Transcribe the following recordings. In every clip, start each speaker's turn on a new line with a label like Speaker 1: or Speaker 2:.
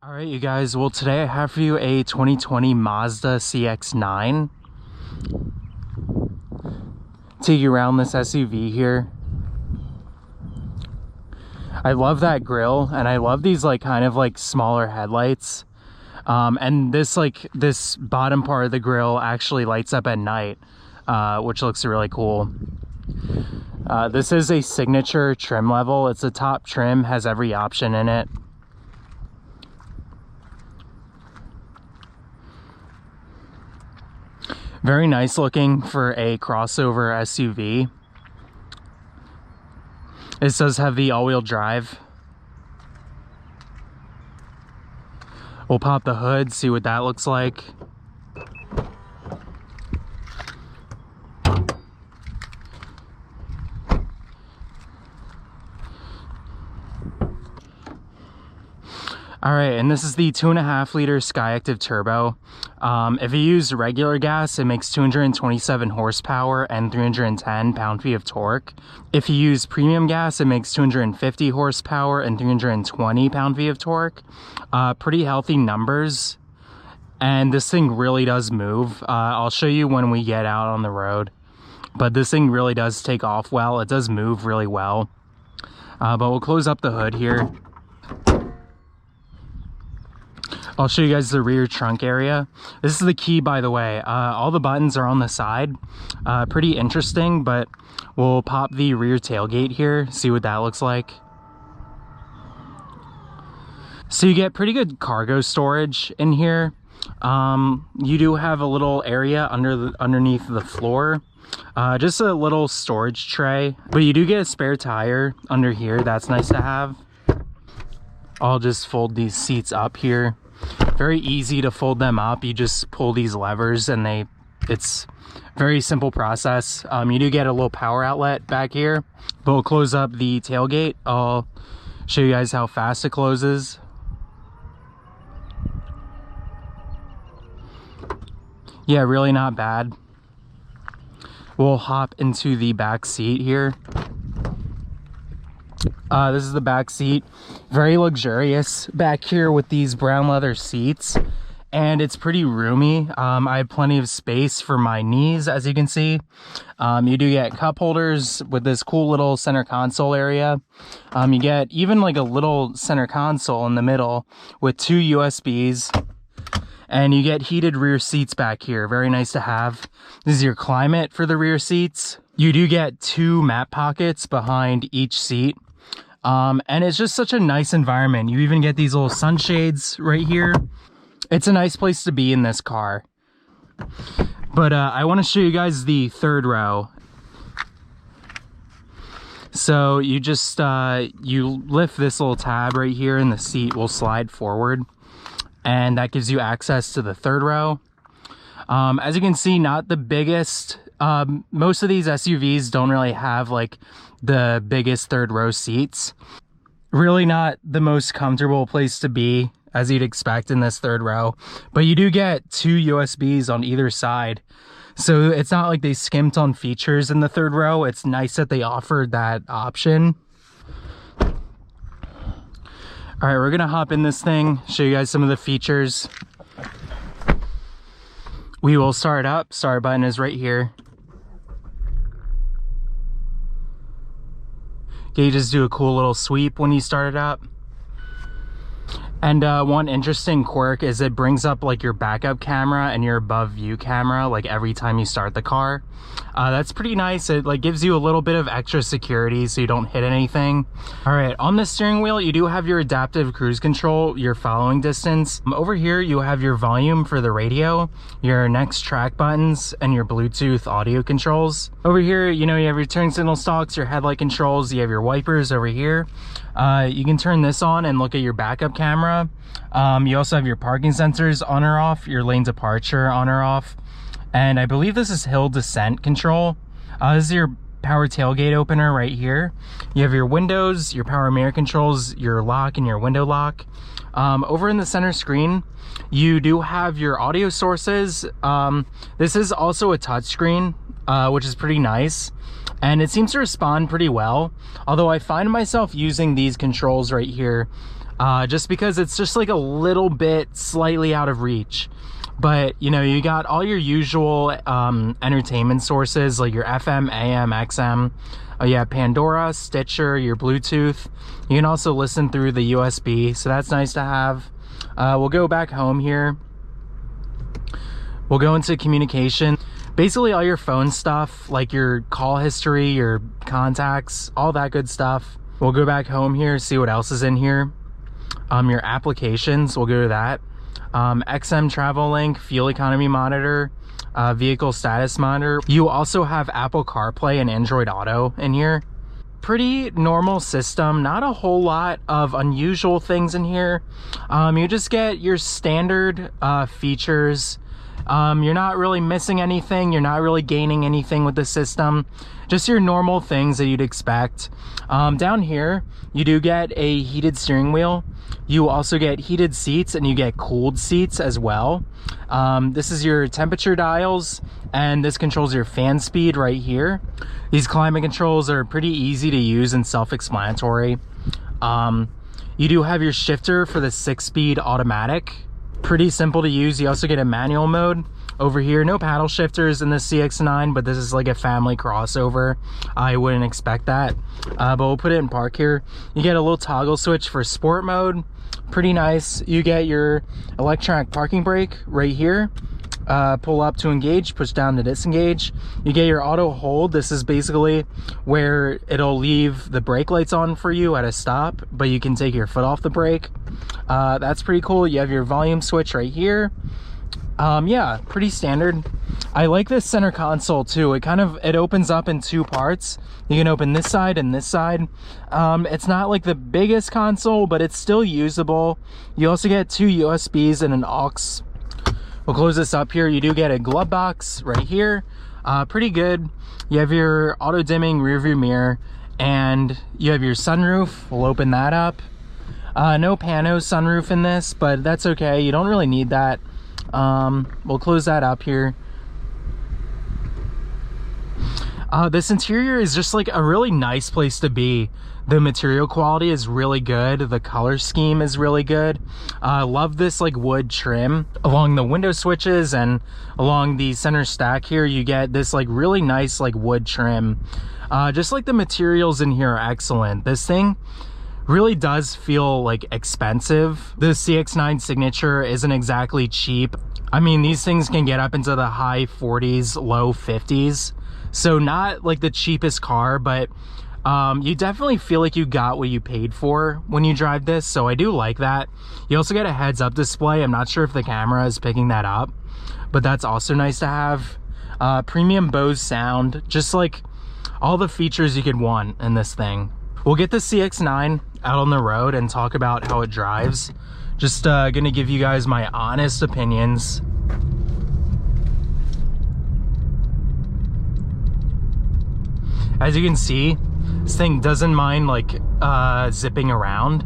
Speaker 1: All right, you guys. Well, today I have for you a 2020 Mazda CX-9. Take you around this SUV here. I love that grille, and I love these kind of smaller headlights. And this bottom part of the grille actually lights up at night, which looks really cool. This is a signature trim level. It's a top trim, has every option in it. Very nice looking for a crossover SUV. This does have the all-wheel drive. We'll pop the hood, see what that looks like. All right, and this is the 2.5 liter Skyactiv Turbo. If you use regular gas, it makes 227 horsepower and 310 pound-feet of torque. If you use premium gas, it makes 250 horsepower and 320 pound-feet of torque. Pretty healthy numbers, and this thing really does move. I'll show you when we get out on the road, but this thing really does take off well. It does move really well. But we'll close up the hood here. I'll show you guys the rear trunk area. This is the key, by the way. All the buttons are on the side. Pretty interesting, but we'll pop the rear tailgate here, see what that looks like. So you get pretty good cargo storage in here. You do have a little area underneath the floor. Just a little storage tray, but you do get a spare tire under here. That's nice to have. I'll just fold these seats up here. Very easy to fold them up. You just pull these levers and it's very simple process. You do get a little power outlet back here, but we'll close up the tailgate. I'll show you guys how fast it closes. Yeah, really not bad. We'll hop into the back seat here. This is the back seat. Very luxurious back here with these brown leather seats, and it's pretty roomy. I have plenty of space for my knees, as you can see. You do get cup holders with this cool little center console area. You get even a little center console in the middle with 2 USBs, and you get heated rear seats back here. Very nice to have. This is your climate for the rear seats. You do get 2 map pockets behind each seat. And it's just such a nice environment. You even get these little sunshades right here. It's a nice place to be in this car. But I want to show you guys the third row. So you just you lift this little tab right here and the seat will slide forward, and that gives you access to the third row. As you can see, not the biggest. Most of these SUVs don't really have the biggest third row seats. Really not the most comfortable place to be, as you'd expect in this third row, but you do get 2 USBs on either side, so it's not like they skimped on features in the third row. It's nice that they offered that option. All right, we're gonna hop in this thing, show you guys some of the features. We will start up. Start button is right here. You just do a cool little sweep when you start it up. And one interesting quirk is it brings up your backup camera and your above view camera every time you start the car. That's pretty nice. It gives you a little bit of extra security so you don't hit anything. All right, on the steering wheel you do have your adaptive cruise control, your following distance. Over here you have your volume for the radio, your next track buttons, and your Bluetooth audio controls. Over here, you have your turn signal stalks, your headlight controls, you have your wipers over here. You can turn this on and look at your backup camera. You also have your parking sensors on or off, your lane departure on or off, and I believe this is hill descent control. This is your power tailgate opener right here. You have your windows, your power mirror controls, your lock and your window lock. Over in the center screen, you do have your audio sources. This is also a touchscreen, which is pretty nice. And it seems to respond pretty well, although I find myself using these controls right here just because it's just like a little bit slightly out of reach. But you know, you got all your usual entertainment sources like your FM, AM, XM. You have Pandora, Stitcher, your Bluetooth. You can also listen through the USB, so that's nice to have. We'll go back home here. We'll go into communication. Basically all your phone stuff, like your call history, your contacts, all that good stuff. We'll go back home here, see what else is in here. Your applications, we'll go to that. XM Travel Link, fuel economy monitor, vehicle status monitor. You also have Apple CarPlay and Android Auto in here. Pretty normal system, not a whole lot of unusual things in here. You just get your standard features. You're not really missing anything, you're not really gaining anything with the system, just your normal things that you'd expect. Down here you do get a heated steering wheel. You also get heated seats and you get cooled seats as well. This is your temperature dials, and this controls your fan speed right here. These climate controls are pretty easy to use and self-explanatory. You do have your shifter for the 6-speed automatic. Pretty simple to use. You also get a manual mode over here. No paddle shifters in the CX-9, but this is like a family crossover. I wouldn't expect that, but we'll put it in park here. You get a little toggle switch for sport mode. Pretty nice. You get your electronic parking brake right here. Pull up to engage, push down to disengage. You get your auto hold. This is basically where it'll leave the brake lights on for you at a stop, but you can take your foot off the brake. That's pretty cool. You have your volume switch right here. Yeah, pretty standard. I like this center console too. It opens up in two parts. You can open this side and this side. It's not like the biggest console, but it's still usable. You also get 2 USBs and an aux. We'll close this up here. You do get a glove box right here. Pretty good. You have your auto dimming rear view mirror, and you have your sunroof. We'll open that up. No pano sunroof in this, but that's okay. You don't really need that. We'll close that up here. This interior is just like a really nice place to be. The material quality is really good. The color scheme is really good. I love this like wood trim along the window switches, and along the center stack here you get this like really nice like wood trim. Just like the materials in here are excellent. This thing really does feel like expensive. The CX-9 Signature isn't exactly cheap. I mean, these things can get up into the high 40s, low 50s. So not like the cheapest car, but you definitely feel like you got what you paid for when you drive this. So I do like that. You also get a heads-up display. I'm not sure if the camera is picking that up, but that's also nice to have. Premium Bose sound, just like all the features you could want in this thing. We'll get the CX-9 out on the road and talk about how it drives. Just gonna give you guys my honest opinions. As you can see, this thing doesn't mind like zipping around.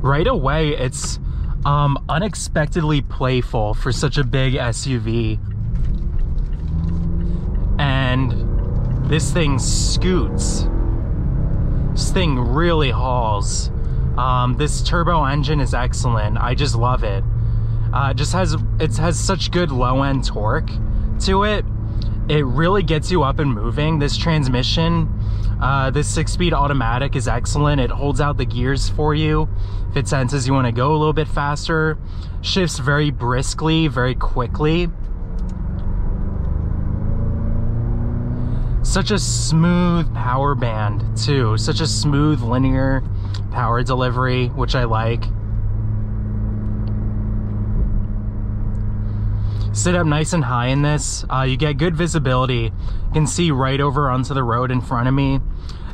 Speaker 1: Right away, it's unexpectedly playful for such a big SUV. And this thing scoots. This thing really hauls. This turbo engine is excellent. I just love it. It has such good low-end torque to it. It really gets you up and moving. This transmission, this 6-speed automatic is excellent. It holds out the gears for you if it senses you want to go a little bit faster. Shifts very briskly, very quickly. Such a smooth power band too. Such a smooth linear power delivery, which I like. Sit up nice and high in this. You get good visibility. You can see right over onto the road in front of me.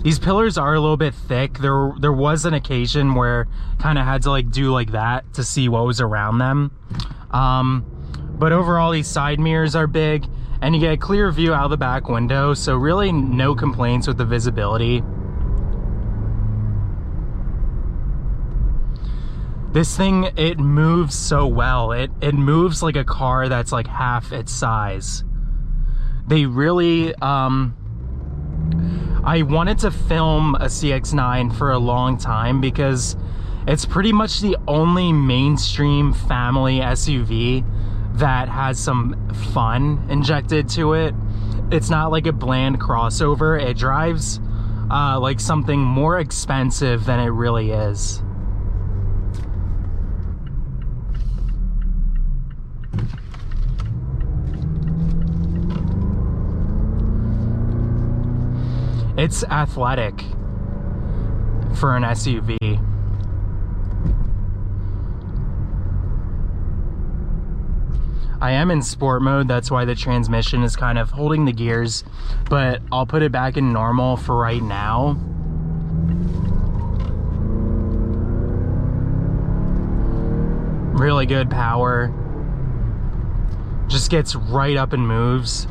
Speaker 1: These pillars are a little bit thick. There was an occasion where kind of had to like do like that to see what was around them. But overall, these side mirrors are big, and you get a clear view out of the back window, so really no complaints with the visibility. This thing, it moves so well. It moves like a car that's like half its size. They really, I I wanted to film a CX-9 for a long time because it's pretty much the only mainstream family SUV that has some fun injected to it. It's not like a bland crossover. It drives like something more expensive than it really is. It's athletic for an SUV. I am in sport mode, that's why the transmission is kind of holding the gears, but I'll put it back in normal for right now. Really good power. Just gets right up and moves.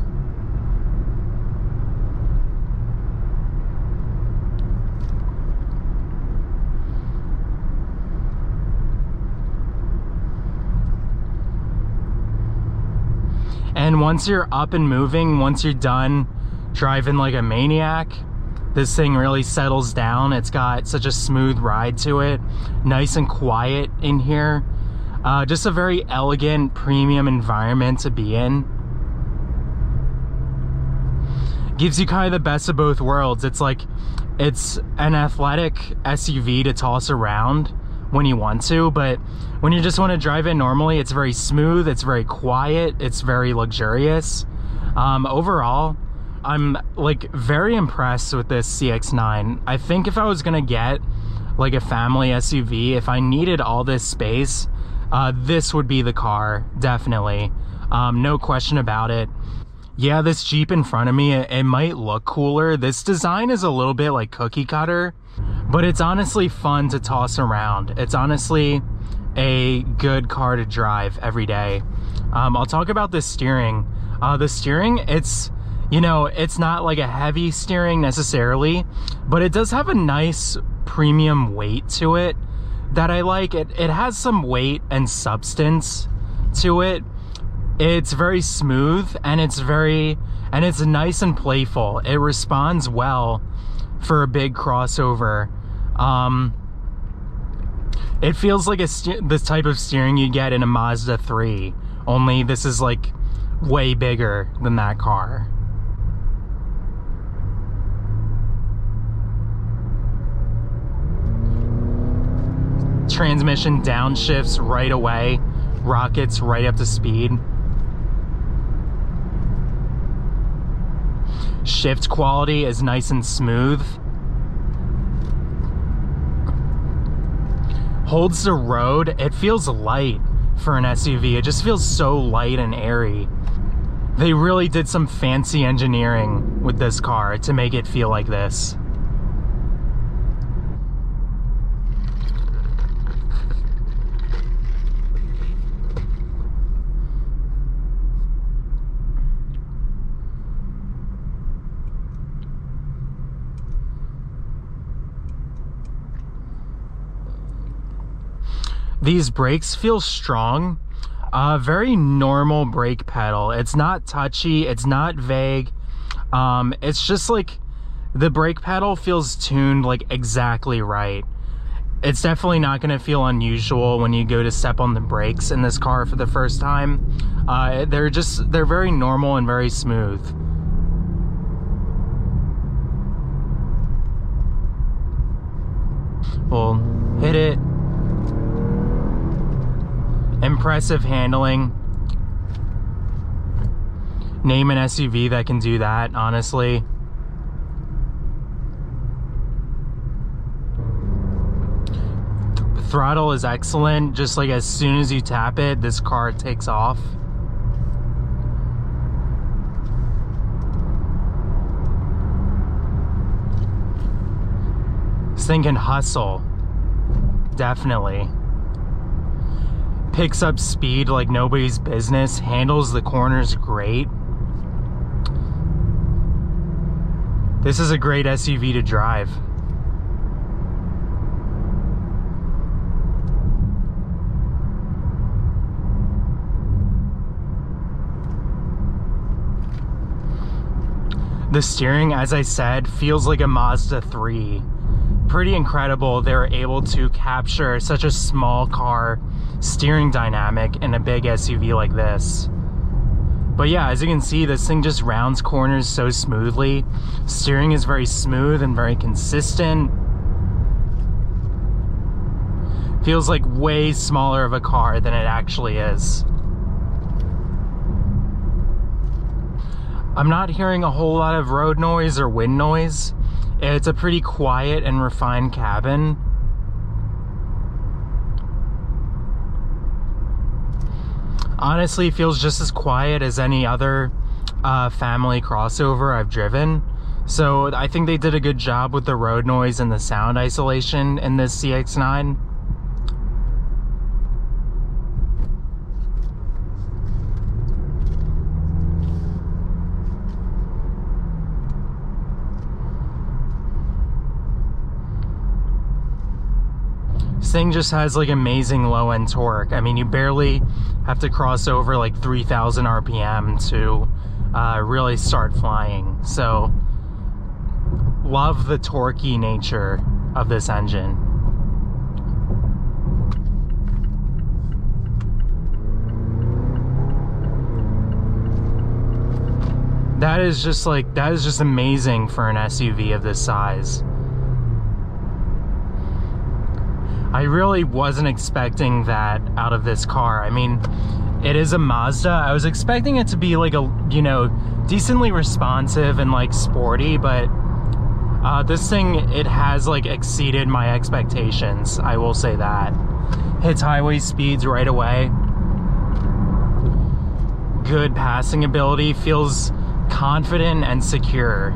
Speaker 1: And once you're up and moving, once you're done driving like a maniac, this thing really settles down. It's got such a smooth ride to it. Nice and quiet in here. Just a very elegant, premium environment to be in. Gives you kind of the best of both worlds. It's like, it's an athletic SUV to toss around when you want to, but when you just want to drive it normally, it's very smooth, it's very quiet, it's very luxurious. Overall, I'm like very impressed with this CX-9. I think if I was gonna get like a family SUV, if I needed all this space, this would be the car, definitely. No question about it. Yeah, this Jeep in front of me, it might look cooler. This design is a little bit like cookie cutter, but it's honestly fun to toss around. It's honestly a good car to drive every day. I'll talk about the steering. The steering, it's, you know, it's not like a heavy steering necessarily, but it does have a nice premium weight to it that I like. It has some weight and substance to it. It's very smooth and it's nice and playful. It responds well for a big crossover. It feels like this type of steering you get in a Mazda 3, only this is like way bigger than that car. Transmission downshifts right away, rockets right up to speed. Shift quality is nice and smooth. Holds the road. It feels light for an SUV. It just feels so light and airy. They really did some fancy engineering with this car to make it feel like this. These brakes feel strong. Very normal brake pedal. It's not touchy, it's not vague. It's just like the brake pedal feels tuned like exactly right. It's definitely not going to feel unusual when you go to step on the brakes in this car for the first time. They're very normal and very smooth. We'll hit it. Impressive handling. Name an SUV that can do that, honestly. Throttle is excellent. Just like as soon as you tap it, this car takes off. This thing can hustle. Definitely. Picks up speed like nobody's business, handles the corners great. This is a great SUV to drive. The steering, as I said, feels like a Mazda 3. Pretty incredible they were able to capture such a small car steering dynamic in a big SUV like this. But yeah, as you can see, this thing just rounds corners so smoothly. Steering is very smooth and very consistent. Feels like way smaller of a car than it actually is. I'm not hearing a whole lot of road noise or wind noise. It's a pretty quiet and refined cabin. Honestly, it feels just as quiet as any other family crossover I've driven. So I think they did a good job with the road noise and the sound isolation in this CX-9. This thing just has like amazing low end torque. I mean, you barely have to cross over like 3,000 RPM to really start flying. So love the torquey nature of this engine. That is just amazing for an SUV of this size. I really wasn't expecting that out of this car. I mean, it is a Mazda. I was expecting it to be like a, you know, decently responsive and like sporty, but this thing, it has like exceeded my expectations. I will say that. Hits highway speeds right away. Good passing ability, feels confident and secure.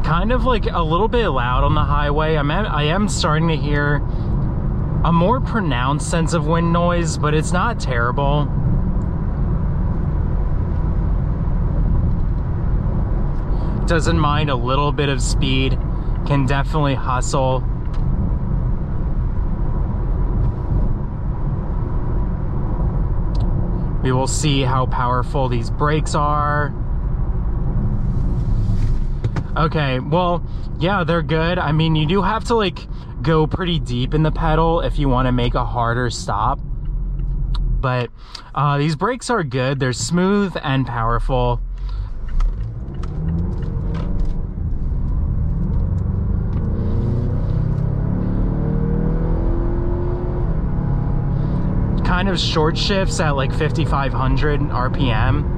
Speaker 1: Kind of like a little bit loud on the highway. I am starting to hear a more pronounced sense of wind noise, but it's not terrible. Doesn't mind a little bit of speed, can definitely hustle. We will see how powerful these brakes are. Okay, well, yeah, they're good. I mean, you do have to like go pretty deep in the pedal if you want to make a harder stop. But these brakes are good. They're smooth and powerful. Kind of short shifts at like 5,500 RPM.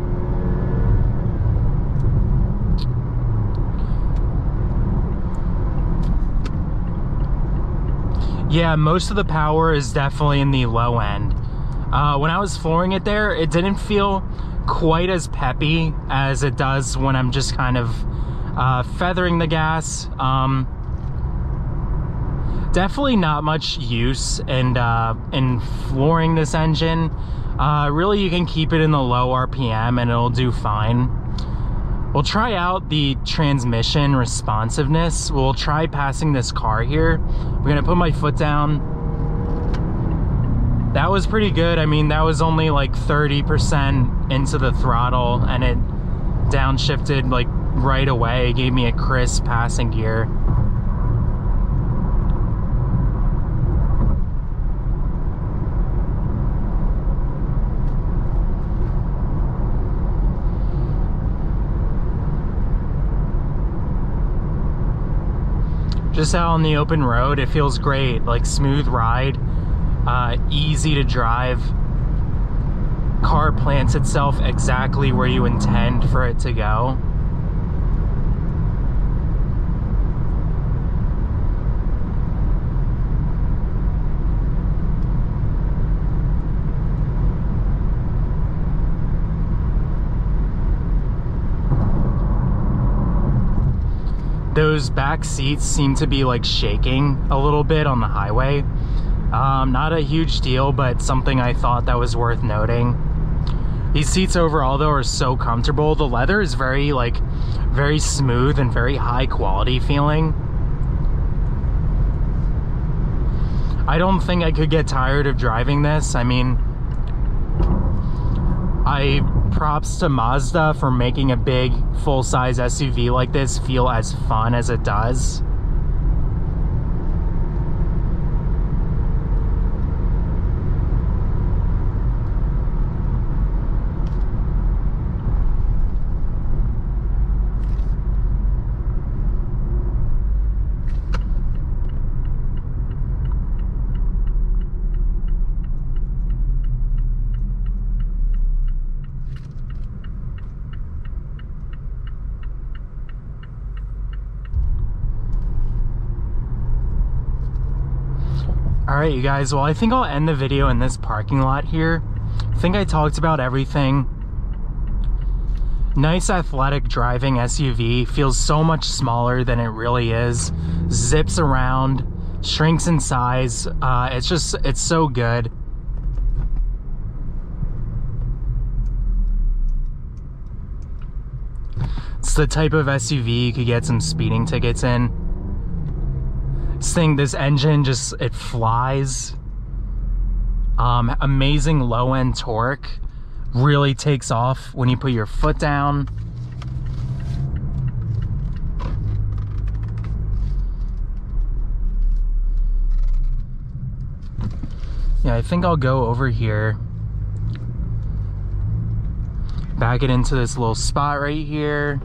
Speaker 1: Yeah, most of the power is definitely in the low end. When I was flooring it there, it didn't feel quite as peppy as it does when I'm just kind of feathering the gas. Definitely not much use in flooring this engine. Really, you can keep it in the low RPM and it'll do fine. We'll try out the transmission responsiveness. We'll try passing this car here. We're gonna put my foot down. That was pretty good. I mean, that was only like 30% into the throttle and it downshifted like right away. It gave me a crisp passing gear. Just out on the open road, it feels great, like smooth ride, easy to drive. Car plants itself exactly where you intend for it to go. Those back seats seem to be like shaking a little bit on the highway. Not a huge deal, but something I thought that was worth noting. These seats overall though are so comfortable. The leather is very smooth and very high quality feeling. I don't think I could get tired of driving this. I mean, I props to Mazda for making a big full-size SUV like this feel as fun as it does. Alright you guys, well I think I'll end the video in this parking lot here. I think I talked about everything. Nice athletic driving SUV, feels so much smaller than it really is. Zips around, shrinks in size, it's so good. It's the type of SUV you could get some speeding tickets in. This engine just, it flies. Amazing low-end torque. Really takes off when you put your foot down. Yeah, I think I'll go over here. Back it into this little spot right here.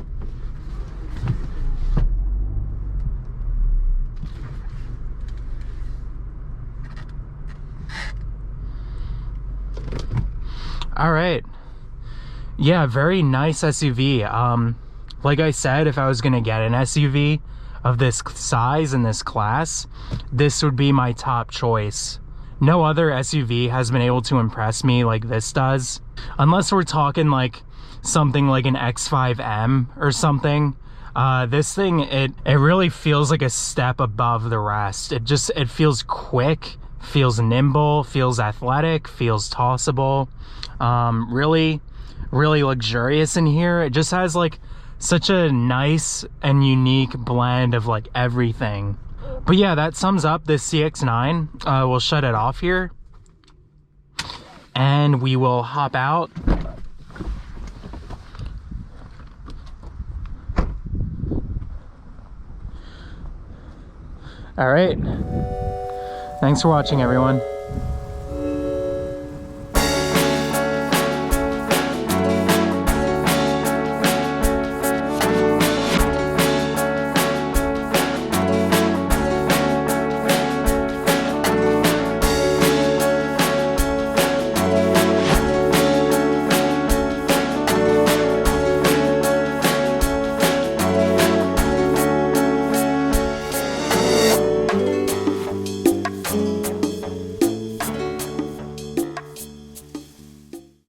Speaker 1: All right, yeah, very nice SUV. Like I said, if I was gonna get an SUV of this size and this class, this would be my top choice. No other SUV has been able to impress me like this does, unless we're talking like something like an X5M or something. This thing, it really feels like a step above the rest. It feels quick, feels nimble, feels athletic, feels tossable. Really luxurious in here. It just has like such a nice and unique blend of like everything. But yeah, that sums up this CX-9. We'll shut it off here and we will hop out. All right, thanks for watching everyone.